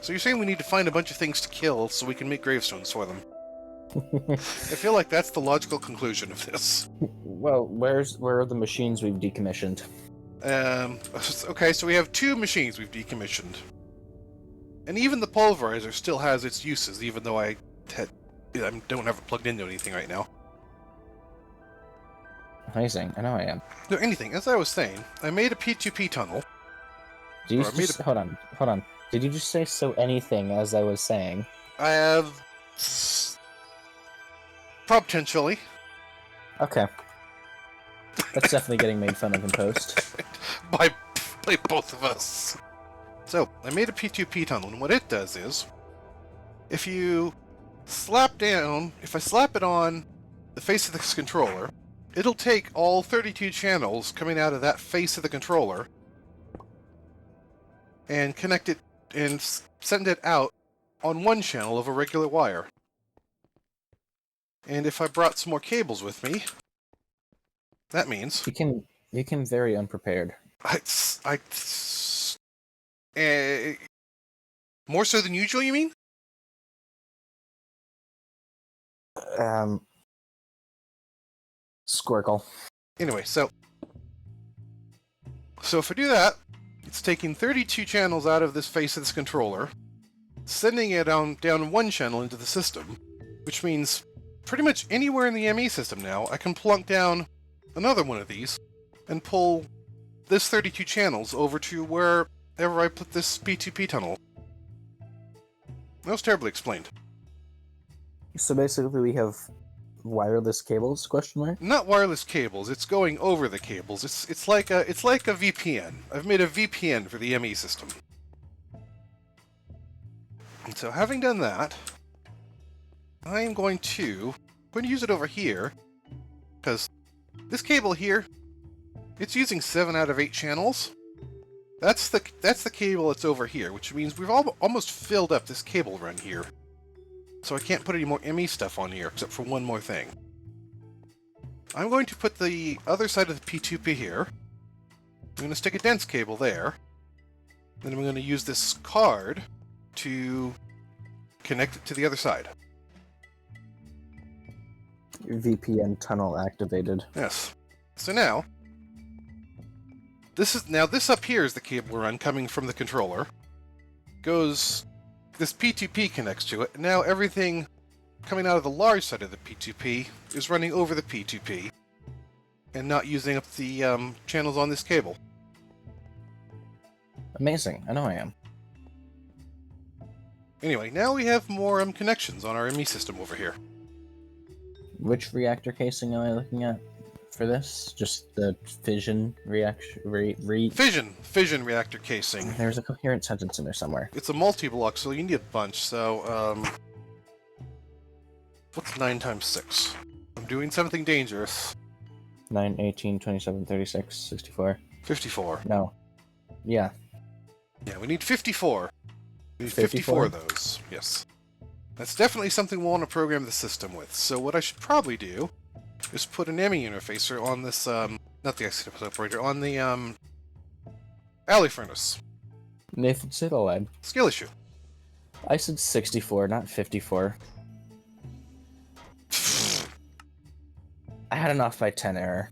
So you're saying we need to find a bunch of things to kill so we can make gravestones for them? I feel like that's the logical conclusion of this. Well, where are the machines we've decommissioned? Okay, so we have 2 machines we've decommissioned. And even the pulverizer still has its uses, even though I don't have it plugged into anything right now. Amazing. I know I am. No, anything. As I was saying, I made a P2P tunnel. Did you just... Hold on. Did you just say so anything as I was saying? I have... potentially. Okay. That's definitely getting made fun of in post. by both of us. So, I made a P2P tunnel, and what it does is, if I slap it on the face of this controller, it'll take all 32 channels coming out of that face of the controller and connect it and send it out on one channel of a regular wire. And if I brought some more cables with me, that means... You came very unprepared. More so than usual, you mean? Squircle. Anyway, so if I do that, it's taking 32 channels out of this face of this controller, sending it down one channel into the system, which means pretty much anywhere in the ME system now, I can plunk down another one of these and pull this 32 channels over to wherever I put this P2P tunnel. That was terribly explained. So basically we have wireless cables, question mark? Not wireless cables, it's going over the cables. It's like a VPN. I've made a VPN for the ME system. And so having done that, I'm going to use it over here, because this cable here, it's using 7 out of 8 channels. That's the cable that's over here, which means we've almost filled up this cable run here. So I can't put any more ME stuff on here, except for one more thing. I'm going to put the other side of the P2P here. I'm going to stick a dense cable there. Then I'm going to use this card to connect it to the other side. VPN tunnel activated. Yes. So now, this up here is the cable run coming from the controller. This P2P connects to it, and now everything coming out of the large side of the P2P is running over the P2P, and not using up the channels on this cable. Amazing. I know I am. Anyway, now we have more connections on our ME system over here. Which reactor casing am I looking at for this? Just the fission Fission reactor casing. There's a coherent sentence in there somewhere. It's a multi-block, so you need a bunch. So, what's 9 times 6? I'm doing something dangerous. 9, 18, 27, 36, 64. 54. No. Yeah. Yeah, we need 54. We need 54 of those. Yes. That's definitely something we'll want to program the system with. So what I should probably do is put an ME interfacer on this, not the IC operator, on the, alloy furnace. Nathan, say the line. Skill issue. I said 64, not 54. I had an off by 10 error.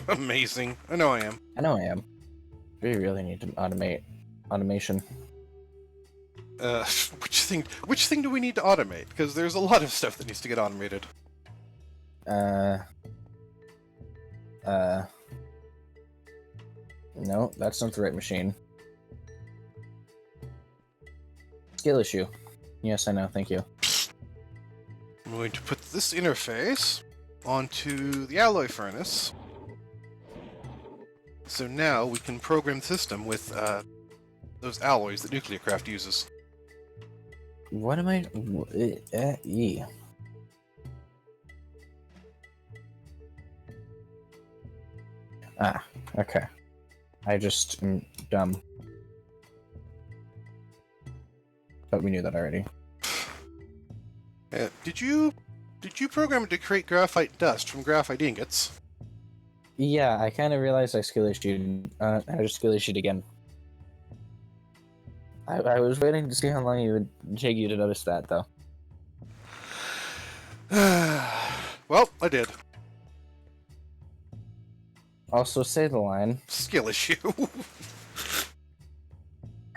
Amazing. I know I am. I know I am. We really need to automate automation. Which thing do we need to automate? Because there's a lot of stuff that needs to get automated. No, that's not the right machine. Skill issue. Yes, I know, thank you. I'm going to put this interface onto the alloy furnace. So now we can program the system with those alloys that Nucleocraft uses. What am I... Ah, okay. I just am dumb. But we knew that already. Did you program it to create graphite dust from graphite ingots? Yeah, I kind of realized I skill issued. I just skill issued again. I was waiting to see how long it would take you to notice that, though. Well, I did. Also, say the line. Skill issue.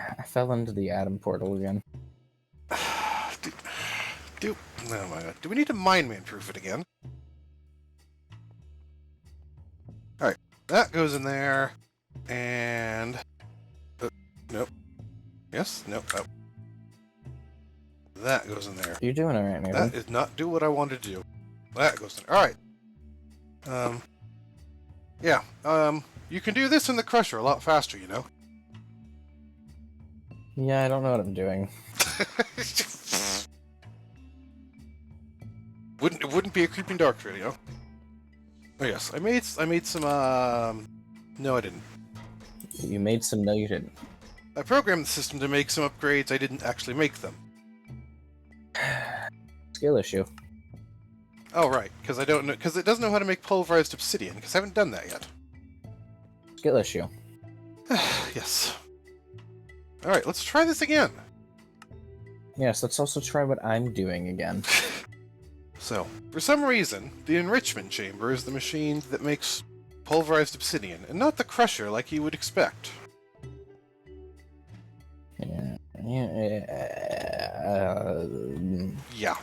I fell into the Atom portal again. Oh my god. Do we need to Mineman proof it again? Alright, that goes in there. And... nope. Yes? Nope. Oh. That goes in there. You're doing alright, maybe. That did not do what I wanted to do. That goes in there. Alright. Yeah. You can do this in the Crusher a lot faster, you know? Yeah, I don't know what I'm doing. It wouldn't be a creeping dark video. Oh yes, I made some no I didn't. You made some, no you didn't. I programmed the system to make some upgrades, I didn't actually make them. Skill issue. Oh right, because I don't know, because it doesn't know how to make pulverized obsidian, because I haven't done that yet. Skill issue. Yes. Alright, let's try this again. Yes, let's also try what I'm doing again. So, for some reason, the enrichment chamber is the machine that makes pulverized obsidian, and not the crusher like you would expect. Yeah.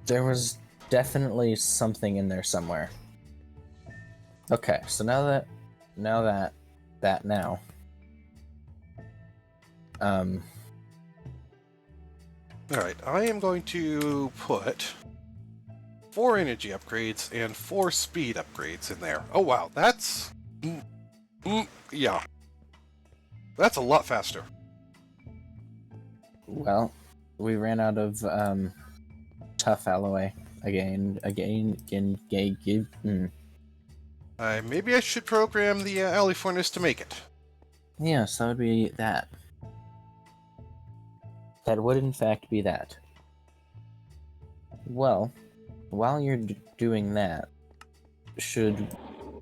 There was definitely something in there somewhere. Okay, so now. Alright, I am going to put 4 energy upgrades and 4 speed upgrades in there. Oh wow, that's... yeah. That's a lot faster. Well, we ran out of, tough alloy. Again. Maybe I should program the alley furnace to make it. Yes, that would be that. That would in fact be that. Well, while you're doing that, should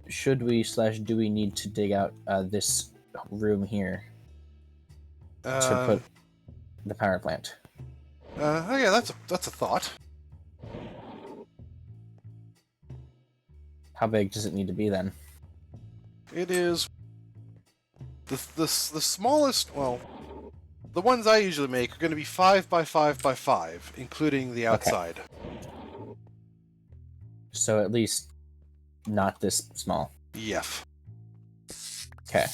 we/do we need to dig out this room here to put the power plant? Oh yeah, that's a thought. How big does it need to be then? It is the smallest. Well, the ones I usually make are going to be 5 by 5 by 5, including the outside. Okay. So at least not this small. Yep. Okay.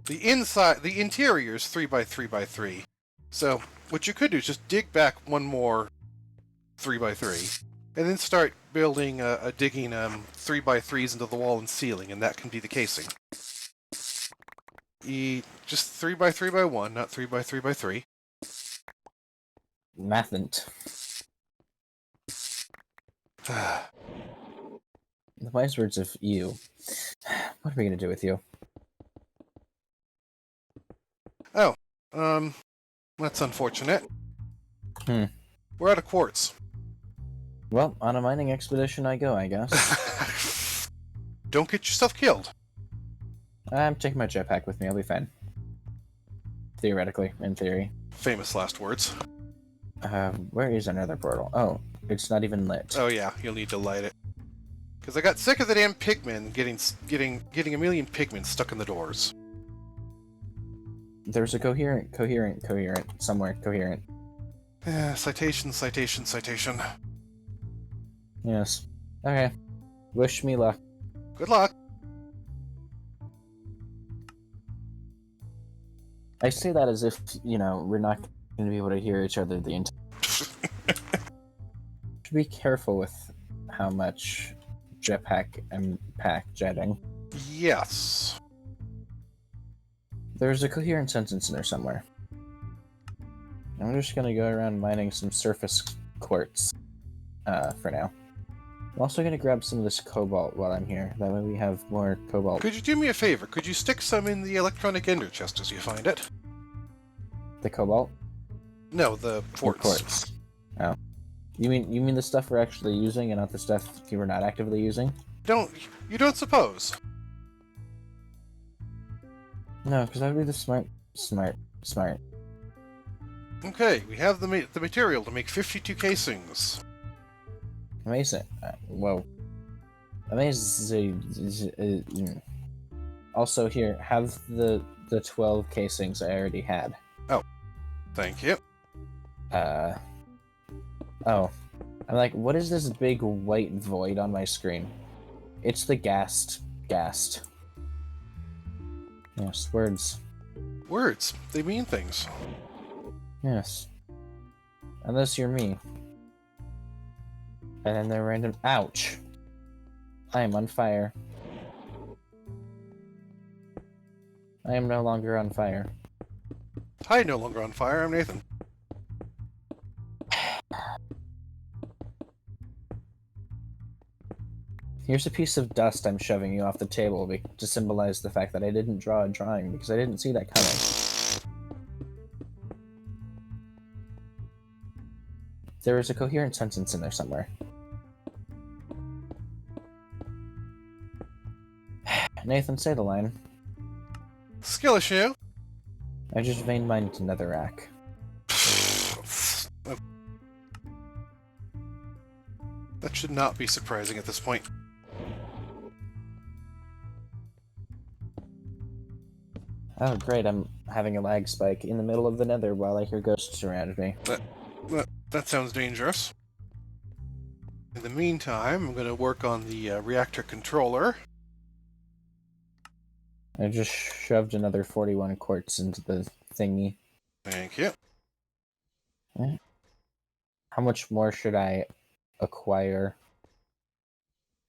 The interior is 3 by 3 by 3. So what you could do is just dig back one more 3 by 3, and then start building digging 3 by 3s into the wall and ceiling, and that can be the casing. Just 3 by 3 by 1, not 3 by 3 by 3. Mathant. The wise words of you. What are we gonna do with you? Oh, that's unfortunate. We're out of quartz. Well, on a mining expedition I go, I guess. Don't get yourself killed. I'm taking my jetpack with me, I'll be fine. Theoretically, in theory. Famous last words. Where is another portal? Oh, it's not even lit. Oh yeah, you'll need to light it. Because I got sick of the damn pigmen getting a million pigmen stuck in the doors. There's a coherent, somewhere, coherent. Citation. Yes. Okay. Wish me luck. Good luck. I say that as if, you know, we're not going to be able to hear each other the entire... Should be careful with how much jetpack and pack jetting. Yes. There's a coherent sentence in there somewhere. I'm just going to go around mining some surface quartz for now. I'm also going to grab some of this cobalt while I'm here. That way we have more cobalt. Could you do me a favor? Could you stick some in the electronic ender chest as you find it? The cobalt? No, the quartz. The quartz. Oh. You mean the stuff we're actually using and not the stuff we're not actively using? You don't suppose? No, because that would be the smart. Okay, we have the material to make 52 casings. Amazing. Whoa. Amazing. Also here, have the 12 casings I already had. Oh, thank you. Oh. I'm like, what is this big white void on my screen? It's the gassed. Yes, words. Words, they mean things. Yes. Unless you're me. And then they're random. Ouch! I am on fire. I am no longer on fire. Hi, no longer on fire, I'm Nathan. Here's a piece of dust I'm shoving you off the table to symbolize the fact that I didn't draw a drawing because I didn't see that coming. There was a coherent sentence in there somewhere. Nathan, say the line. Skill issue. I just vein mined netherrack. That should not be surprising at this point. Oh, great, I'm having a lag spike in the middle of the nether while I hear ghosts around me. That sounds dangerous. In the meantime, I'm going to work on the reactor controller. I just shoved another 41 quartz into the thingy. Thank you. How much more should I acquire?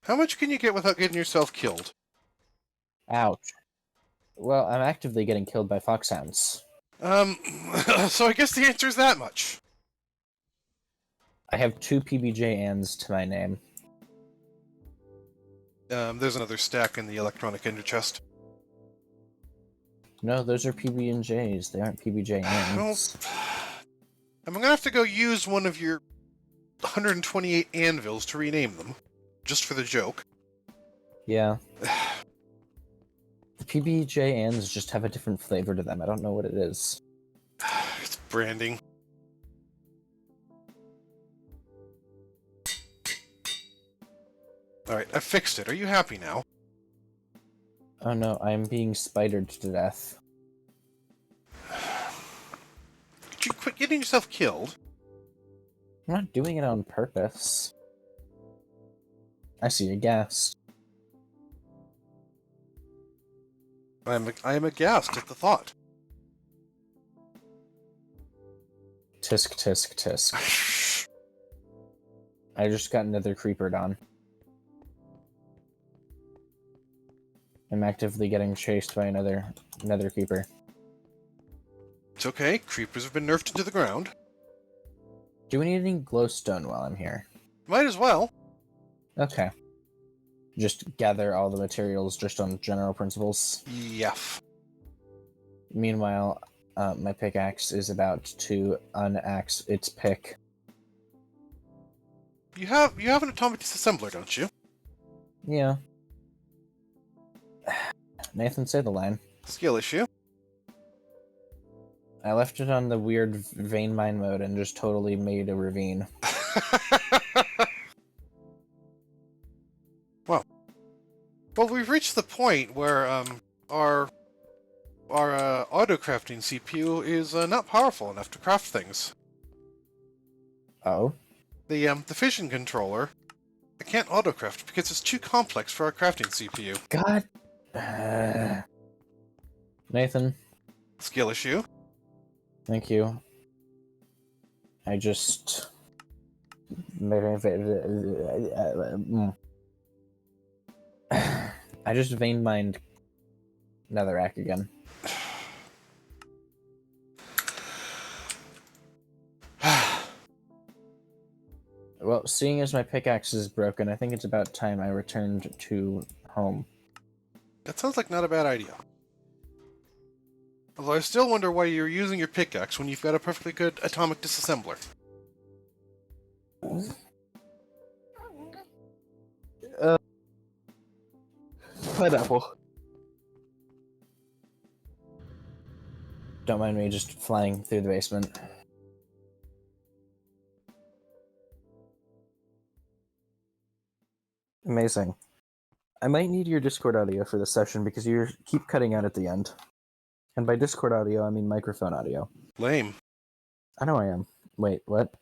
How much can you get without getting yourself killed? Ouch. Well, I'm actively getting killed by foxhounds. So I guess the answer is that much. I have 2 PBJ-ANs to my name. There's another stack in the electronic ender chest. No, those are PB&Js. They aren't PBJ-ANs. I'm gonna have to go use one of your 128 anvils to rename them, just for the joke. Yeah. The PBJ-ANs just have a different flavor to them. I don't know what it is. It's branding. Alright, I fixed it. Are you happy now? Oh no, I'm being spidered to death. Could you quit getting yourself killed? I'm not doing it on purpose. I see a gas. I am aghast at the thought. Tisk, tisk, tisk. I just got another creeper on. I'm actively getting chased by another creeper. It's okay. Creepers have been nerfed into the ground. Do we need any glowstone while I'm here? Might as well. Okay. Just gather all the materials just on general principles. Yuff. Meanwhile, my pickaxe is about to unaxe its pick. You have an atomic disassembler, don't you? Yeah. Nathan, say the line. Skill issue. I left it on the weird vein mine mode and just totally made a ravine. Well, we've reached the point where our auto crafting CPU is not powerful enough to craft things. Oh? The fission controller, I can't auto craft because it's too complex for our crafting CPU. God. Nathan. Skill issue. Thank you. I just... I just vein mined netherrack again. Well, seeing as my pickaxe is broken, I think it's about time I returned to home. That sounds like not a bad idea. Although I still wonder why you're using your pickaxe when you've got a perfectly good atomic disassembler. Pineapple. Don't mind me just flying through the basement. Amazing. I might need your Discord audio for this session because you keep cutting out at the end. And by Discord audio, I mean microphone audio. Lame. I know I am. Wait, what?